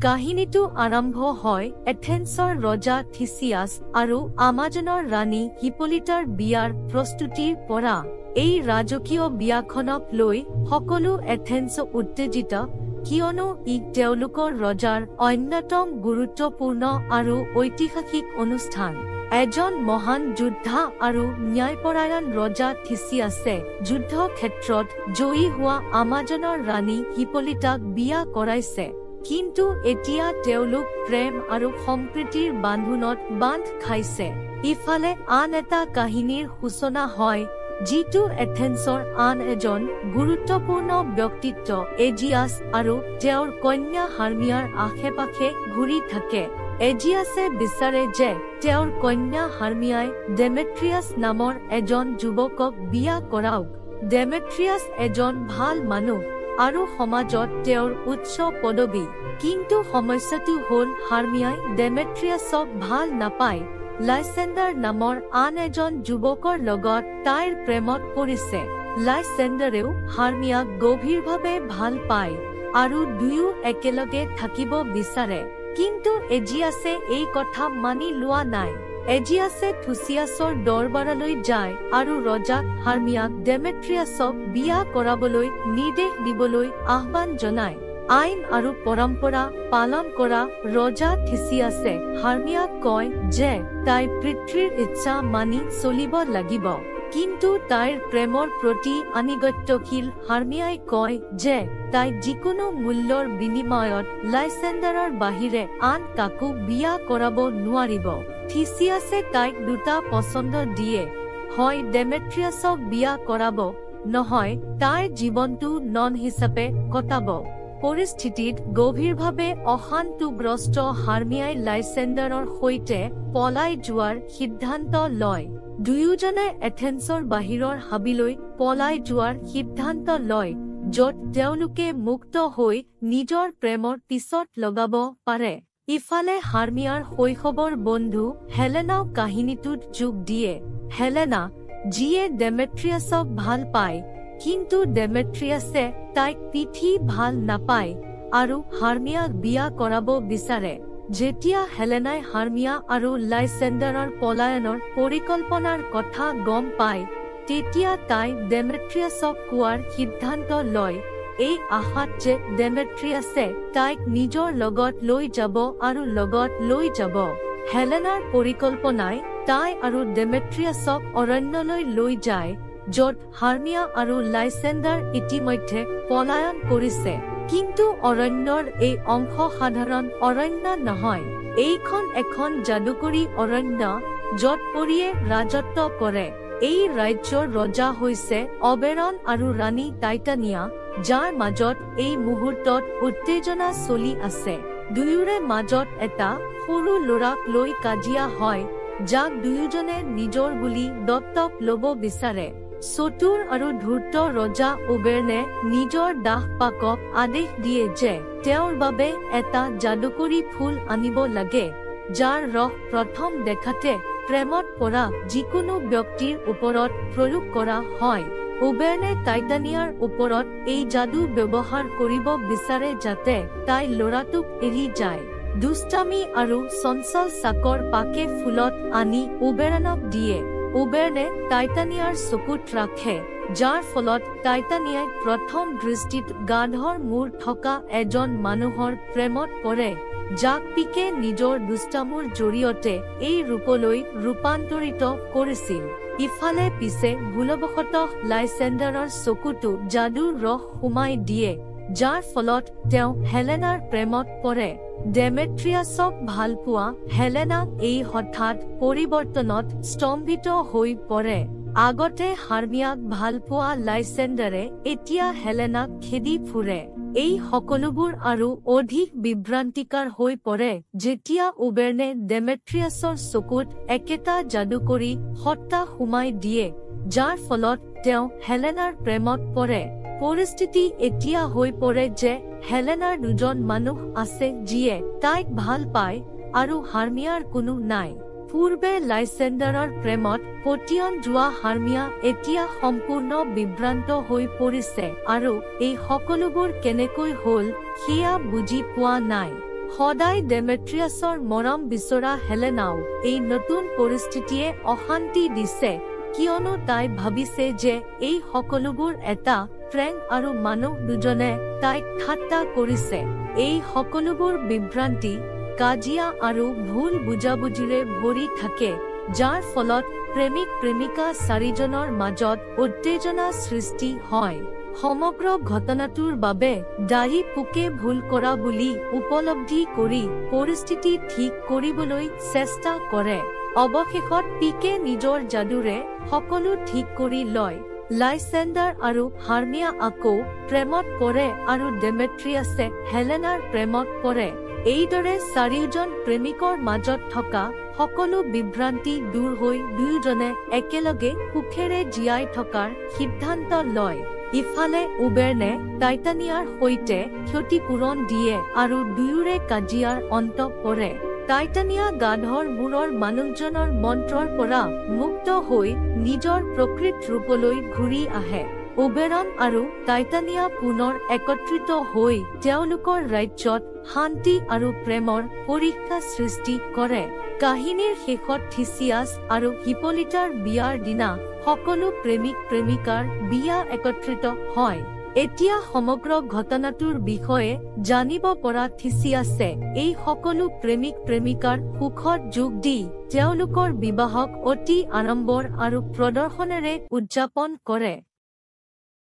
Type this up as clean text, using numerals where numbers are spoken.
কাহিনীটো আৰম্ভ হয় এথেন্সৰ ৰজা থিচিয়াছ আৰু আমাজনৰ ৰাণী হিপোলিটাৰ বিয়াৰ প্ৰস্তুতিৰ পৰা। এই ৰাজকীয় বিয়াখনক লৈ সকলো এথেন্স উত্তেজিত, কিয়নো ই তেওঁলোকৰ ৰজাৰ অন্যতম গুৰুত্বপূৰ্ণ আৰু ঐতিহাসিক অনুষ্ঠান। এজন মহান যোদ্ধা আৰু ন্যায়পৰায়ণ ৰজা থিচিয়াছে যুদ্ধক্ষেত্ৰত জয়ী হোৱা আমাজনৰ ৰাণী হিপোলিটাক বিয়া কৰাইছে। কিন্তু এতিয়া তেওঁলোক প্ৰেম আৰু সম্প্ৰীতিৰ বান্ধোনত বান্ধ খাইছে। ইফালে আন এটা কাহিনীৰ সূচনা হয়, যিটো এথেন্সৰ আন এজন গুৰুত্বপূৰ্ণ ব্যক্তিত্ব এজিয়াছ আৰু তেওঁৰ কন্যা হাৰ্মিয়াৰ আশে-পাশে ঘূৰি থাকে। এজিয়াছে বিচাৰে যে তেওঁৰ কন্যা হাৰ্মিয়াই ডেমেট্ৰিয়াছ নামৰ এজন যুৱকক বিয়া কৰাওক। ডেমেট্ৰিয়াছ এজন ভাল মানুহ আৰু সমাজত তেওঁৰ উচ্চ পদবী। কিন্তু সমস্যাটো হ'ল হাৰ্মিয়াই ডেমেট্ৰিয়াছক ভাল নাপায়। লাইচেণ্ডাৰ নামৰ আন এজন যুৱকৰ লগত তাইৰ প্ৰেমত পৰিছে। লাইচেণ্ডাৰেও হাৰ্মিয়াক গভীৰভাৱে ভাল পায় আৰু দুয়ো একেলগে থাকিব বিচাৰে। কিন্তু এজিয়াছে এই কথা মানি লোৱা নাই। এজিয়াছে থিচিয়াছৰ দৰবাৰলৈ যায় আৰু ৰজাক হাৰ্মিয়াক ডেমেট্ৰিয়াছক বিয়া কৰাবলৈ নিৰ্দেশ দিবলৈ আহ্বান জনায়। আইন আৰু পৰম্পৰা পালন কৰা ৰজা থিচিয়াছে হাৰ্মিয়াক কয় যে তাই পিতৃৰ ইচ্ছা মানি চলিব লাগিব। কিন্তু তাইৰ প্ৰেমৰ প্ৰতি আনুগত্যশীল হাৰ্মিয়াই কয় যে তাই যিকোনো মূল্যৰ বিনিময়ত লাইচেণ্ডাৰৰ বাহিৰে আন কাকো বিয়া কৰাব নোৱাৰিব। থিচিয়াছে তাইক দুটা পছন্দ দিয়ে, হয় ডেমেট্ৰিয়াছক বিয়া কৰাব, নহয় তাইৰ জীৱনটো নন হিচাপে কটাব। পৰিস্থিতিত গভীৰভাৱে অশান্তিগ্ৰস্ত হাৰ্মিয়াই লাইচেণ্ডাৰৰ সৈতে পলাই যোৱাৰ সিদ্ধান্ত লয়। দুয়োজনে এথেন্সৰ বাহিৰৰ হাবিলৈ পলাই যোৱাৰ সিদ্ধান্ত লয়, য'ত তেওঁলোকে মুক্ত হৈ নিজৰ প্ৰেমৰ পিছত লগাব পাৰে। ইফালে হাৰ্মিয়াৰ শৈশৱৰ বন্ধু হেলেনাও কাহিনীটোত যোগ দিয়ে। হেলেনা, যিয়ে ডেমেট্ৰিয়াছক ভাল পায়, কিন্তু ডেমেট্ৰিয়াছে তাইক পিঠি ভাল নাপায় আৰু হাৰ্মিয়াক বিয়া কৰাব বিচাৰে। যেতিয়া হেলেনাই হাৰ্মিয়া আৰু লাইচেণ্ডাৰৰ পলায়নৰ পৰিকল্পনাৰ কথা গম পায়, তেতিয়া তাই ডেমেট্ৰিয়াছক কোৱাৰ সিদ্ধান্ত লয়, এই আশাত যে ডেমেট্ৰিয়াছে তাইক নিজৰ লগত লৈ যাব আৰু লগত লৈ যাব। হেলেনাৰ পৰিকল্পনাই তাই আৰু ডেমেট্ৰিয়াছক অৰণ্যলৈ লৈ যায়, য'ত হাৰ্মিয়া আৰু লাইচেণ্ডাৰ ইতিমধ্যে পলায়ন কৰিছে। কিন্তু অৰণ্যৰ এই অংশ সাধাৰণ অৰণ্য নহয়। এইখন এখন যাদুকৰী অৰণ্য, য'ত পৰীয়ে ৰাজত্ব কৰে। এই ৰাজ্যৰ ৰজা হৈছে অবেৰন আৰু ৰাণী টাইটানিয়া, যাৰ মাজত এই মুহূৰ্তত উত্তেজনা চলি আছে। দুয়োৰে মাজত এটা সৰু ল'ৰাক লৈ কাজিয়া হয়, যাক দুয়োজনে নিজৰ বুলি দত্তক ল'ব বিচাৰে। চতুৰ আৰু ধূৰ্ত ৰজা ওবেৰনে নিজৰ দাসপাকক আদেশ দিয়ে যে তেওঁৰ বাবে এটা যাদুকৰী ফুল আনিব লাগে, যাৰ ৰস প্ৰথম দেখাতে প্ৰেমত পৰা যিকোনো ব্যক্তিৰ ওপৰত প্ৰয়োগ কৰা হয়। ওবেৰনে টাইটানিয়াৰ ওপৰত এই যাদু ব্যৱহাৰ কৰিব বিচাৰে যাতে তাই ল'ৰাটোক এৰি যায়। দুষ্টামি আৰু চঞ্চল চাকৰ পাকে ফুলত আনি ওবেৰনক দিয়ে। ওবেৰনে টাইটানিয়াৰ চকুত ৰাখে, যাৰ ফলত টাইটানিয়াই প্ৰথম দৃষ্টিত গাধৰ মূৰ থকা এজন মানুহৰ প্ৰেমত পৰে, যাক পিকে নিজৰ দুষ্টামুৰ জৰিয়তে এই ৰূপলৈ ৰূপান্তৰিত কৰিছিল। ইফালে পিছে ভুলবশতঃ লাইচেণ্ডাৰৰ চকুতো যাদুৰ ৰস সুমাই দিয়ে, যাৰ ফলত তেওঁ হেলেনাৰ প্ৰেমত পৰে। ডেমেট্ৰিয়াছক ভালপোৱা হেলেনা এই হঠাৎ পৰিৱৰ্তনত স্তম্ভিত হৈ পৰে। আগতে হাৰ্মিয়াক ভালপোৱা লাইচেণ্ডাৰে এতিয়া হেলেনাক খেদি ফুৰে। এই সকলোবোৰ আৰু অধিক বিভ্ৰান্তিকাৰ হৈ পৰে যেতিয়া ওবেৰনে ডেমেট্ৰিয়াছৰ চকুত একেটা যাদুকৰী সত্তা সুমাই দিয়ে, যাৰ ফলত তেওঁ হেলেনাৰ প্ৰেমত পৰে। পৰিস্থিতি এতিয়া হৈ পৰে যে হেলেনাৰ দুজন মানুহ আছে যিয়ে তাইক ভাল পায় আৰু হাৰ্মিয়াৰ কোনো নাই। পূৰ্বে লাইচেণ্ডাৰৰ প্ৰেমত পতিয়ন যোৱা হাৰ্মিয়া এতিয়া সম্পূৰ্ণ বিভ্ৰান্ত হৈ পৰিছে আৰু এই সকলোবোৰ কেনেকৈ হ'ল সেয়া বুজি পোৱা নাই। সদায় ডেমেট্ৰিয়াছৰ মৰম বিচৰা হেলেনাও এই নতুন পৰিস্থিতিয়ে অশান্তি দিছে, কিয়নো তাই ভাবিছে যে এই সকলোবোৰ এটা প্ৰেংক আৰু মানুহ দুজনে তাইক ঠাট্টা কৰিছে। এই সকলোবোৰ বিভ্ৰান্তি, কাজিয়া আৰু ভুল বুজাবুজিৰে ভৰি থাকে, যাৰ ফলত প্ৰেমিক প্ৰেমিকা চাৰিজনৰ মাজত উত্তেজনা সৃষ্টি হয়। সমগ্ৰ ঘটনাটোৰ বাবে দায়ী পোকে ভুল কৰা বুলি উপলব্ধি কৰি পৰিস্থিতি ঠিক কৰিবলৈ চেষ্টা কৰে। অৱশেষত পিকে নিজৰ যাদুৰে সকলো ঠিক কৰি লয়। লাইচেণ্ডাৰ আৰু হাৰ্মিয়া আকৌ প্ৰেমত পৰে আৰু ডেমেট্ৰিয়াছে হেলেনাৰ প্ৰেমত পৰে। এইদৰে চাৰিওজন প্ৰেমিকৰ মাজত থকা সকলো বিভ্ৰান্তি দূৰ হৈ দুয়োজনে একেলগে সুখেৰে জীয়াই থকাৰ সিদ্ধান্ত লয়। ইফালে উবেৰনে টাইটানিয়াৰ সৈতে ক্ষতিপূৰণ দিয়ে আৰু দুয়োৰে কাজিয়াৰ অন্ত পৰে। টাইটানিয়া গাধৰ মূৰৰ মানুহজনৰ মন্ত্ৰৰ পৰা মুক্ত হৈ নিজৰ প্ৰকৃত ৰূপলৈ ঘূৰি আহে। উবেৰন আৰু টাইটানিয়া পুনৰ একত্ৰিত হৈ তেওঁলোকৰ ৰাজ্যত শান্তি আৰু প্ৰেমৰ পৰীক্ষা সৃষ্টি কৰে। কাহিনীৰ শেষত থিচিয়াছ আৰু হিপোলিটাৰ বিয়াৰ দিনা সকলো প্ৰেমিক প্ৰেমিকাৰ বিয়া একত্ৰিত হয়। এতিয়া সমগ্ৰ ঘটনাটোৰ বিষয়ে জানিব পৰা থিচিয়াছে এই সকলো প্ৰেমিক প্ৰেমিকাৰ সুখত যোগ দি তেওঁলোকৰ বিবাহক অতি আড়ম্বৰ আৰু প্ৰদৰ্শনেৰে উদযাপন কৰে।